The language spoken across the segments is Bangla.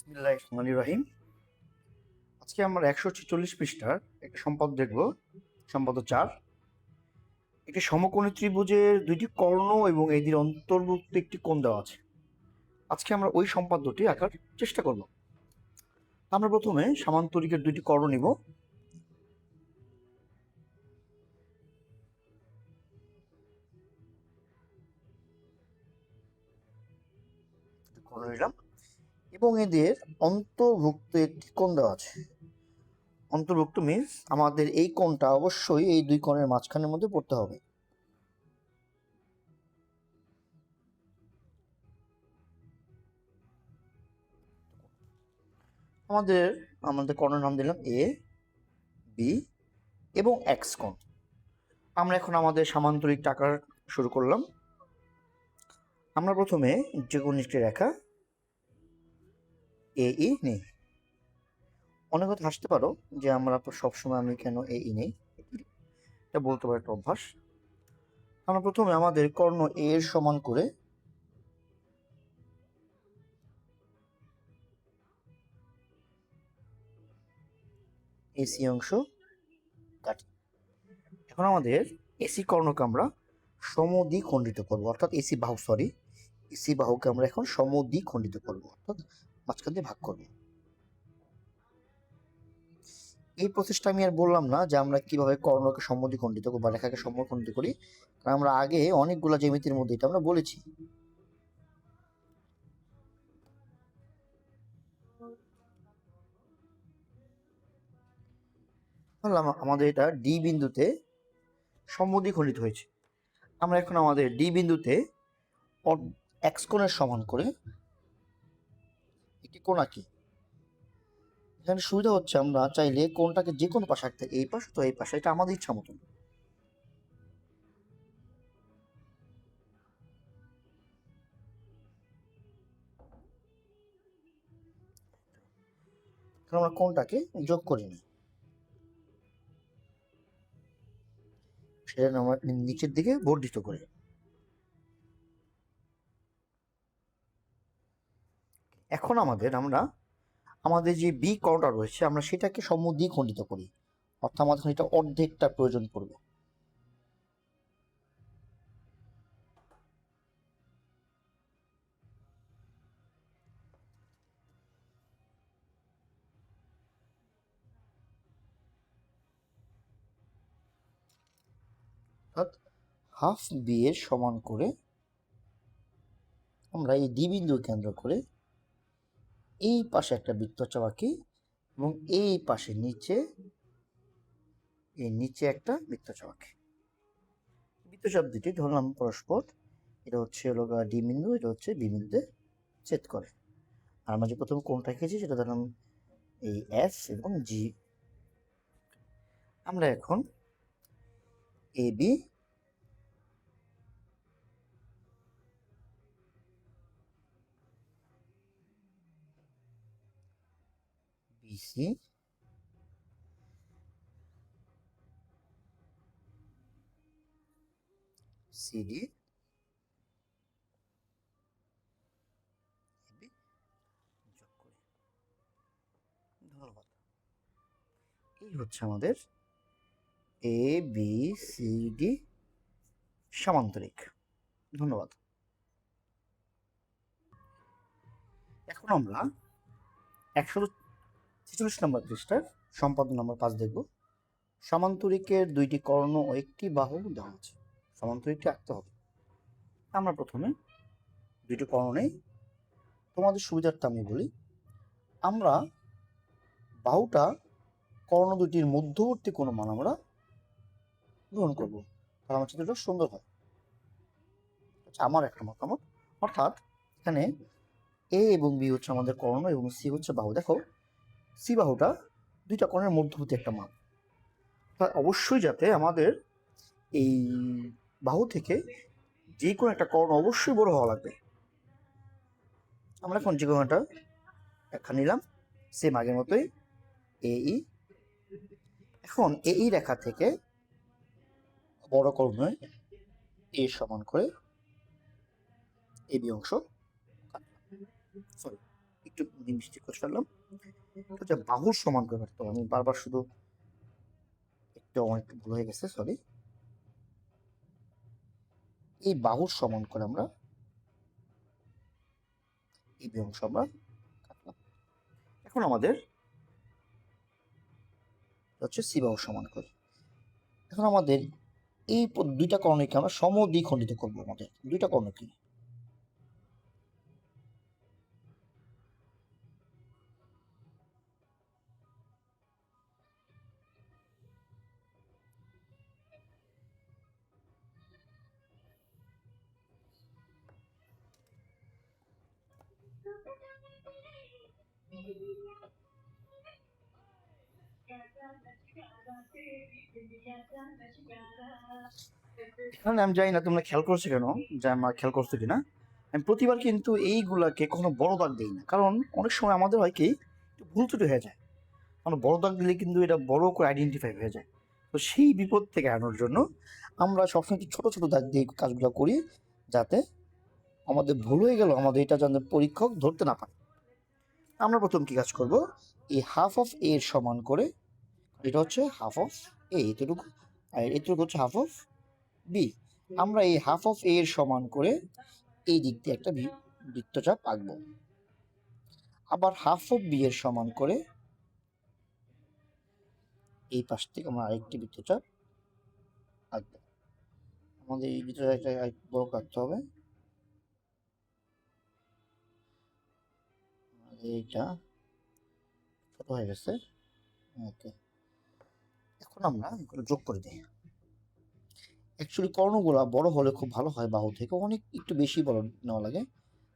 বিসমিল্লাহির রহমানির রহিম। আজকে আমরা 146 পৃষ্ঠার একটা সম্পদ দেখব। সম্পদ 4। একটি সমকোণী ত্রিভুজের দুইটি কর্ণ এবং এদের অন্তর্ভুক্ত একটি কোণ দেওয়া আছে। আজকে আমরা ওই সম্পাদ্যটি আঁকার চেষ্টা করব। আমরা প্রথমে সামান্তরিকের দুইটি কর্ণ নিব। কর্ণ নিলাম এবং এদের অন্তর্ভুক্ত একটি কোণ দেওয়া আছে। অন্তর্ভুক্ত মিনস আমাদের এই কোণটা অবশ্যই এই দুই কোণের মাঝখানের মধ্যে পড়তে হবে। আমাদের কর্ণের নাম দিলাম এ, বি এবং এক্স কোণ। আমরা এখন আমাদের সামান্তরিক আঁকা শুরু করলাম। আমরা প্রথমে যে কোনো একটি রেখা এ ই নিই। অনেক কথা হাসতে পারো যে আমরা সবসময় আমি কেন এ ই নেই, এটা বলতে পারো একটা অভ্যাস। আমরা প্রথমে আমাদের কর্ণ এ এর সমান করে এসি অংশ কাটি। এখন আমাদের এসি কর্ণকে আমরা সমদ্বিখণ্ডিত করবো, অর্থাৎ এসি বাহুকে আমরা এখন সমদ্বিখণ্ডিত করবো, অর্থাৎ মাঝখান দিয়ে ভাগ করবো। এই প্রসেসটা আমি আর বললাম না যে আমরা কিভাবে কর্ণকে সমদ্বিখণ্ডিত বা রেখাকে সমদ্বিখণ্ডিত করি, কারণ আমরা আগে অনেকগুলো জ্যামিতির মধ্যে এটা আমরা বলেছি। বললাম আমাদের এটা ডি বিন্দুতে সমদ্বিখণ্ডিত হয়েছে। আমরা এখন আমাদের ডি বিন্দুতে এক্স কোণের সমান করে একটি কোণ আঁকি। এখানে সুবিধা হচ্ছে আমরা চাইলে কোণটাকে যে কোনো পাশে আঁকতে, এই পাশ তো এই পাশে, এটা আমাদের ইচ্ছা মতন। আমরা কোণটাকে যোগ করি না, সেটা আমরা নিচের দিকে বর্ধিত করি। এখন আমরা আমাদের যে বি কোণটা রয়েছে আমরা সেটাকে সমদ্বিখণ্ডিত করি, অর্থাৎ আমাদের এটা অর্ধেকটা প্রয়োজন পড়বে। অর্থাৎ হাফ বি এর সমান করে আমরা এই ডি বিন্দু কেন্দ্র করে এই পাশে একটা বৃত্তচাপ আঁকি এবং এই পাশে নিচে একটা বৃত্তচাপ আঁকি। বৃত্তচাপ দুটি ধরলাম পরস্পর, এটা হচ্ছে ডি বিন্দু, এটা হচ্ছে বি বিন্দুতে ছেদ করে। আর আমরা যে প্রথম কোণটা এঁকেছি সেটা ধরলাম এই এফ এবং জি। আমরা এখন এ বি বিসি সিডি যোগ করি। ধন্যবাদ। এই হচ্ছে আমাদের এ বি সি ডি সামান্তরিক। ধন্যবাদ। এখন আমরা 146 নম্বর পৃষ্ঠার সম্পাদ্য নম্বর 5 দেখব। সামান্তরিকের দুইটি কর্ণ ও একটি বাহু দেওয়া আছে। সামান্তরিকটি আঁকতে হবে। আমরা প্রথমে দুইটি কর্ণ নেই, তোমাদের সুবিধার্থে আমি বলি। আমরা বাহুটা কর্ণ দুটির মধ্যবর্তী কোনো মান আমরা গ্রহণ করব, তাহলে আমার চিত্রটা সুন্দর হয়। আমার একটা মতামত। অর্থাৎ এখানে এ এবং বি হচ্ছে আমাদের কর্ণ এবং সি হচ্ছে বাহু। দেখো সি বাহুটা দুইটা কর্ণের মধ্যবর্তী একটা মান, অবশ্যই যাতে আমাদের এই বাহু থেকে যে কোনো একটা কর্ণ অবশ্যই বড় হওয়া লাগবে। আমরা এখন যে কোনো একটা রেখা নিলাম, সেম আগের মতোই এ ই। এখন এ ই রেখা থেকে বড় কর্ণ এ সমান করে এ বি অংশ, সরি একটু মিস্টেক করে ফেললাম। এটা বাহুর সমান করে কাটতে হবে। আমি বারবার শুধু একটু ভুল হয়ে গেছে, সরি। এই বাহুর সমান করে আমরা এই অংশ আমরা কাটলাম। এখন আমাদের হচ্ছে সি বাহুর সমান করে। এখন আমাদের এই দুইটা কর্ণকে আমরা সমদ্বিখণ্ডিত করবো। আমাদের দুইটা কর্ণ কি? এখানে আমি জানি না তোমরা খেয়াল করছো কেন, যে আমার খেয়াল করছো কিনা, আমি প্রতিবার কিন্তু এইগুলাকে কখনো বড় দাগ দিই না, কারণ অনেক সময় আমাদের হয় কি একটু ভুল ত্রুটি হয়ে যায়। আমরা বড় দাগ দিলে কিন্তু এটা বড় করে আইডেন্টিফাই হয়ে যায়। তো সেই বিপদ থেকে এড়ানোর জন্য আমরা সবসময় একটু ছোট ছোট দাগ দিয়ে কাজগুলো করি, যাতে আমাদের ভুল হয়ে গেল আমাদের এটা যেন পরীক্ষক ধরতে না পারে। আমরা প্রথম কি কাজ করব, এই হাফ অফ এ এর সমান করে, এটা হচ্ছে হাফ অফ এ এতটুকু, আর এতটুকু হচ্ছে হাফ অফ বি। আমরা এই হাফ অফ এ এর সমান করে এই দিক দিয়ে একটা বৃত্তচাপ আঁকবো। আবার হাফ অফ বি এর সমান করে এই পাশ থেকে আমরা আরেকটি বৃত্তচাপ আঁকবো। আমাদের এই বৃত্তচাপটা বড় আঁকতে হবে। এইটা ছোট হয়ে গেছে। ওকে, এখন আমরা এগুলো যোগ করে দিই। অ্যাকচুয়ালি কর্ণগুলা বড় হলে খুব ভালো হয়, বাহু থেকে অনেক একটু বেশি বড় নেওয়া লাগে,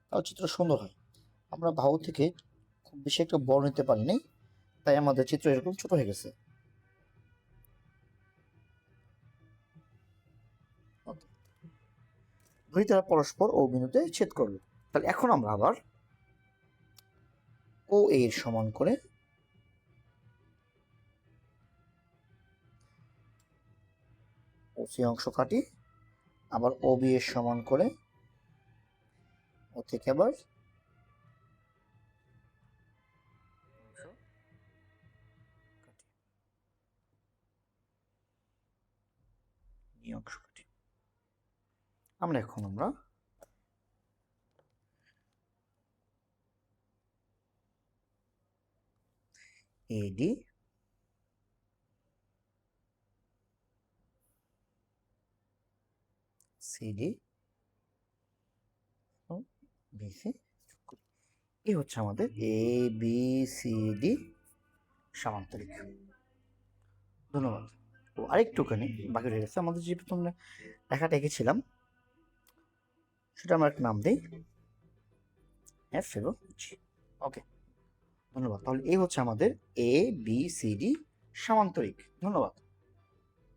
তাহলে চিত্র সুন্দর হয়। আমরা বাহু থেকে খুব বেশি একটা বড় নিতে পারি নাই, তাই আমাদের চিত্র এরকম ছোট হয়ে গেছে। দুই তারা পরস্পর ও বিন্দুতে ছেদ করলো। তাহলে এখন আমরা আবার ও এর সমান করে ও সি অংশ কাটি, আবার ও বি এর সমান করে ও থেকে আবার অংশ কাটি। আমরা এখন এডি সিডি বিসি, এই হচ্ছে আমাদের এ বি সি ডি সামান্তরিক। ধন্যবাদ। ও আরেকটুখানি বাকি রয়ে গেছে আমাদের, যে প্রথম লেখাটা এঁকেছিলাম সেটা আমরা একটা নাম দিই এফ এবং জি। ওকে, ধন্যবাদ। তাহলে এই হচ্ছে আমাদের এ বি সি ডি সামান্তরিক। ধন্যবাদ।